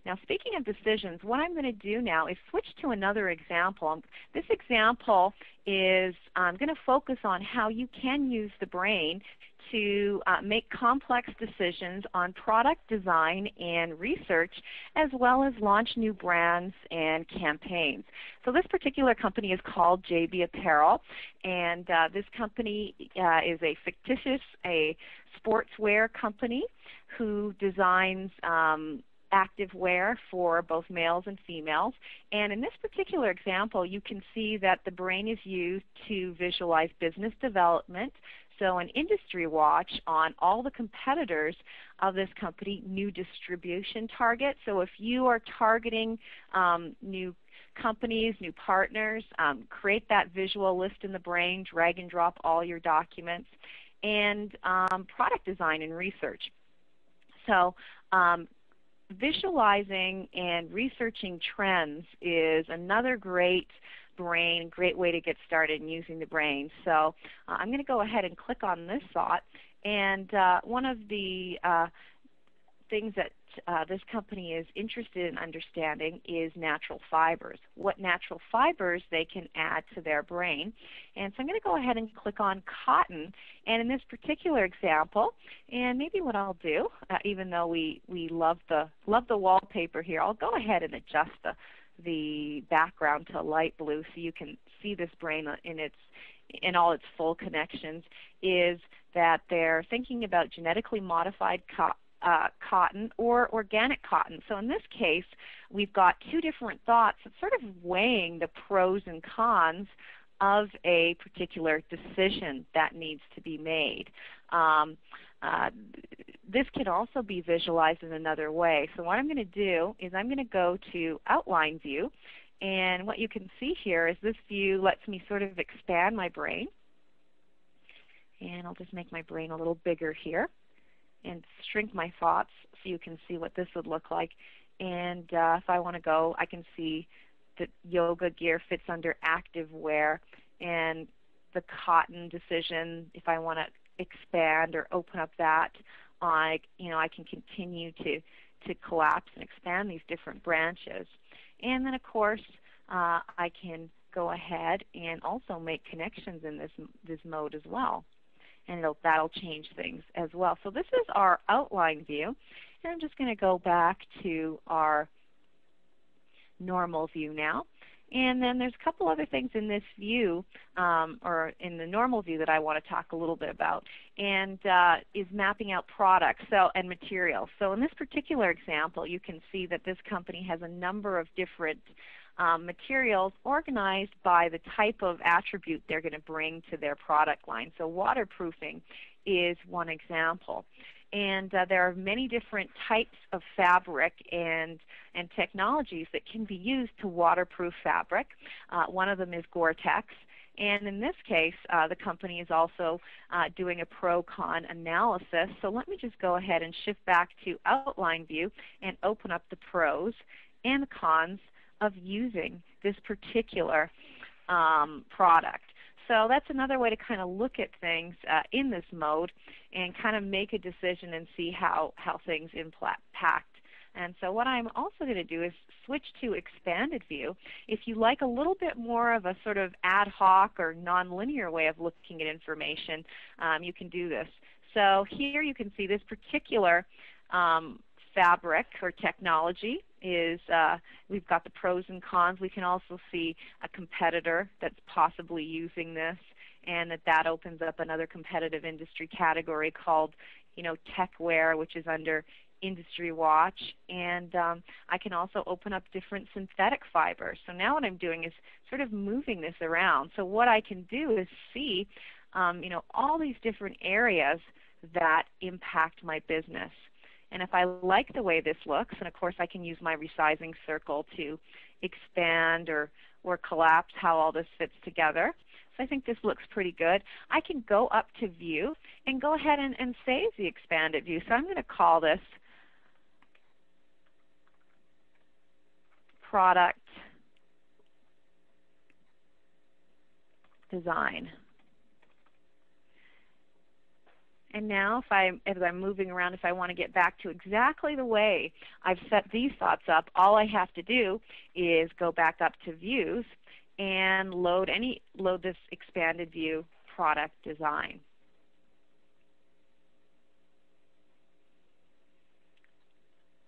Now, speaking of decisions, what I'm going to do now is switch to another example. This example is going to focus on how you can use the brain to make complex decisions on product design and research, as well as launch new brands and campaigns. So this particular company is called JB Apparel, and this company is a fictitious, sportswear company who designs activewear for both males and females. And in this particular example, you can see that the brain is used to visualize business development, so an industry watch on all the competitors of this company, new distribution targets. So if you are targeting new companies, new partners, create that visual list in the brain, drag and drop all your documents, and product design and research. So visualizing and researching trends is another great way to get started in using the brain. So I'm going to go ahead and click on this thought. And one of the things that this company is interested in understanding is natural fibers, what natural fibers they can add to their brain. And so I'm going to go ahead and click on cotton. And in this particular example, and maybe what I'll do, even though we love the wallpaper here, I'll go ahead and adjust the background to light blue so you can see this brain in all its full connections, is that they're thinking about genetically modified cotton or organic cotton. So in this case, we've got two different thoughts. It's sort of weighing the pros and cons of a particular decision that needs to be made. This can also be visualized in another way. So what I'm going to do is I'm going to go to Outline View, and what you can see here is this view lets me sort of expand my brain. And I'll just make my brain a little bigger here and shrink my thoughts so you can see what this would look like. And if I want to go, I can see that yoga gear fits under active wear, and the cotton decision, if I want to expand or open up that, I can continue to collapse and expand these different branches. And then, of course, I can go ahead and also make connections in this mode as well. And that'll change things as well. So this is our outline view. And I'm just going to go back to our normal view now. And then there's a couple other things in this view, or in the normal view, that I want to talk a little bit about, and is mapping out products and materials. So in this particular example, you can see that this company has a number of different materials organized by the type of attribute they're going to bring to their product line. So waterproofing is one example. And there are many different types of fabric and technologies that can be used to waterproof fabric. One of them is Gore-Tex. And in this case, the company is also doing a pro-con analysis. So let me just go ahead and shift back to Outline View and open up the pros and the cons of using this particular product. So that's another way to kind of look at things in this mode and kind of make a decision and see how things impact. And so what I'm also going to do is switch to expanded view. If you like a little bit more of a sort of ad hoc or nonlinear way of looking at information, you can do this. So here you can see this particular fabric or technology is, we've got the pros and cons. We can also see a competitor that's possibly using this, and that opens up another competitive industry category called, tech wear, which is under industry watch. And I can also open up different synthetic fibers. So now what I'm doing is sort of moving this around. So what I can do is see, all these different areas that impact my business. And if I like the way this looks, and of course I can use my resizing circle to expand or collapse how all this fits together. So I think this looks pretty good. I can go up to view and go ahead and save the expanded view. So I'm going to call this product design. And now as I'm moving around, if I want to get back to exactly the way I've set these thoughts up, all I have to do is go back up to Views and load this expanded view product design.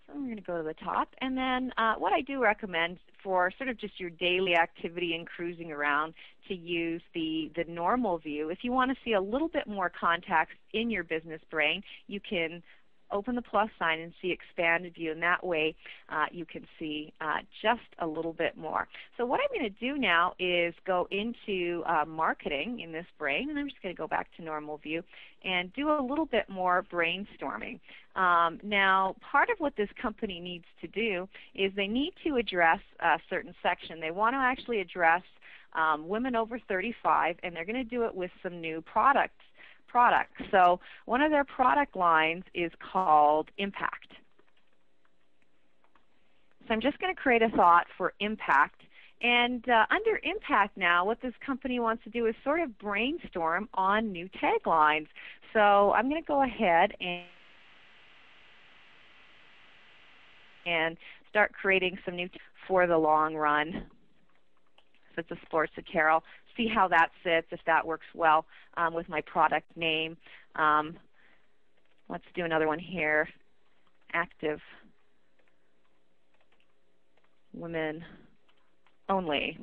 So I'm going to go to the top. And then what I do recommend for sort of just your daily activity and cruising around to use the normal view. If you want to see a little bit more context in your business brain, you can open the plus sign and see expanded view, and that way you can see just a little bit more. So what I'm going to do now is go into marketing in this brain, and I'm just going to go back to normal view and do a little bit more brainstorming. Now, part of what this company needs to do is they need to address a certain section. They want to actually address women over 35, and they're going to do it with some new products. So one of their product lines is called Impact. So I'm just going to create a thought for Impact. And under Impact now, what this company wants to do is sort of brainstorm on new taglines. So I'm going to go ahead and start creating some new for the long run. So it's a sports apparel. See how that sits, if that works well with my product name. Let's do another one here. Active women only.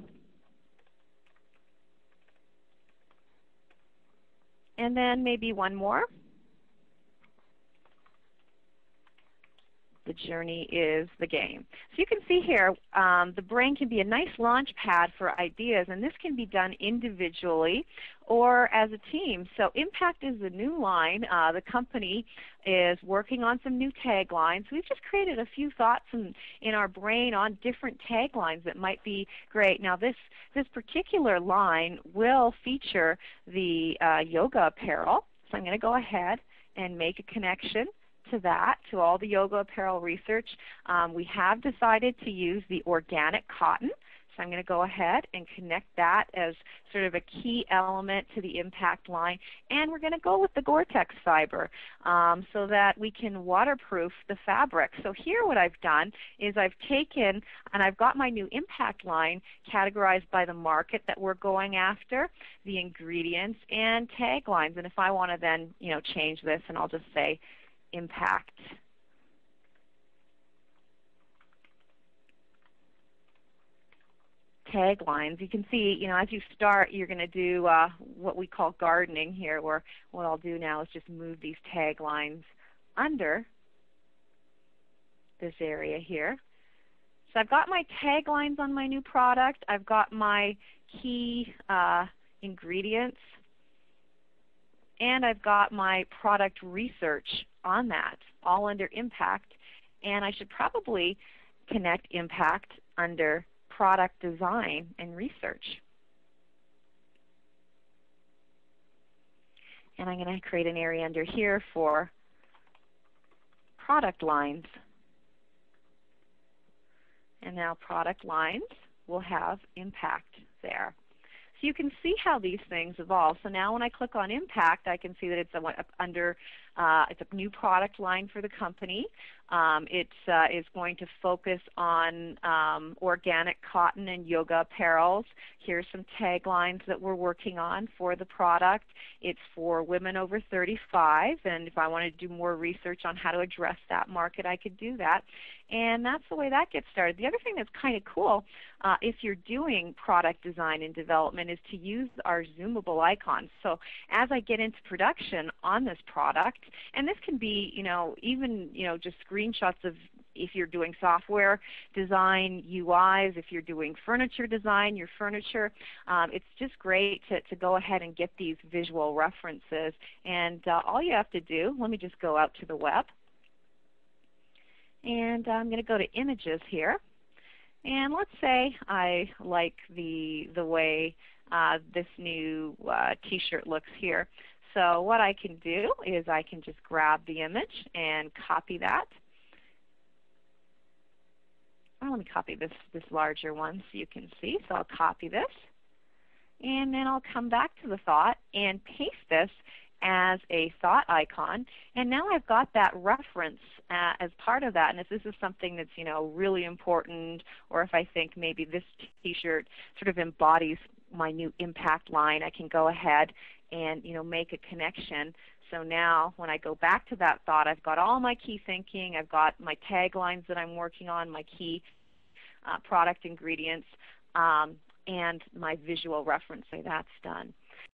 And then maybe one more. The journey is the game. So you can see here, the brain can be a nice launch pad for ideas, and this can be done individually or as a team. So Impact is the new line. The company is working on some new taglines. We've just created a few thoughts in our brain on different taglines that might be great. Now this particular line will feature the yoga apparel. So I'm going to go ahead and make a connection to that, to all the yoga apparel research. We have decided to use the organic cotton. So I'm going to go ahead and connect that as sort of a key element to the Impact line. And we're going to go with the Gore-Tex fiber so that we can waterproof the fabric. So here what I've done is I've taken and I've got my new Impact line categorized by the market that we're going after, the ingredients, and taglines. And if I want to then change this, and I'll just say Impact taglines. You can see, as you start, you're going to do what we call gardening here, where what I'll do now is just move these taglines under this area here. So I've got my taglines on my new product. I've got my key ingredients, and I've got my product research on that, all under Impact. And I should probably connect Impact under product design and research. And I'm going to create an area under here for product lines. And now product lines will have Impact there. So you can see how these things evolve. So now when I click on Impact, I can see that it's a new product line for the company. It is going to focus on organic cotton and yoga apparels. Here's some taglines that we're working on for the product. It's for women over 35, and if I wanted to do more research on how to address that market, I could do that. And that's the way that gets started. The other thing that's kind of cool, if you're doing product design and development, is to use our zoomable icons. So as I get into production on this product, and this can be, even, just screenshots of if you're doing software design, UIs, if you're doing furniture design, your furniture, it's just great to go ahead and get these visual references. And all you have to do, let me just go out to the web. And I'm going to go to images here. And let's say I like the way this new t-shirt looks here. So what I can do is I can just grab the image and copy that. Let me copy this larger one so you can see. So I'll copy this. And then I'll come back to the thought and paste this as a thought icon. And now I've got that reference as part of that. And if this is something that's really important, or if I think maybe this T-shirt sort of embodies my new impact line, I can go ahead and make a connection. So now when I go back to that thought, I've got all my key thinking, I've got my taglines that I'm working on, my key product ingredients, and my visual reference. So that's done.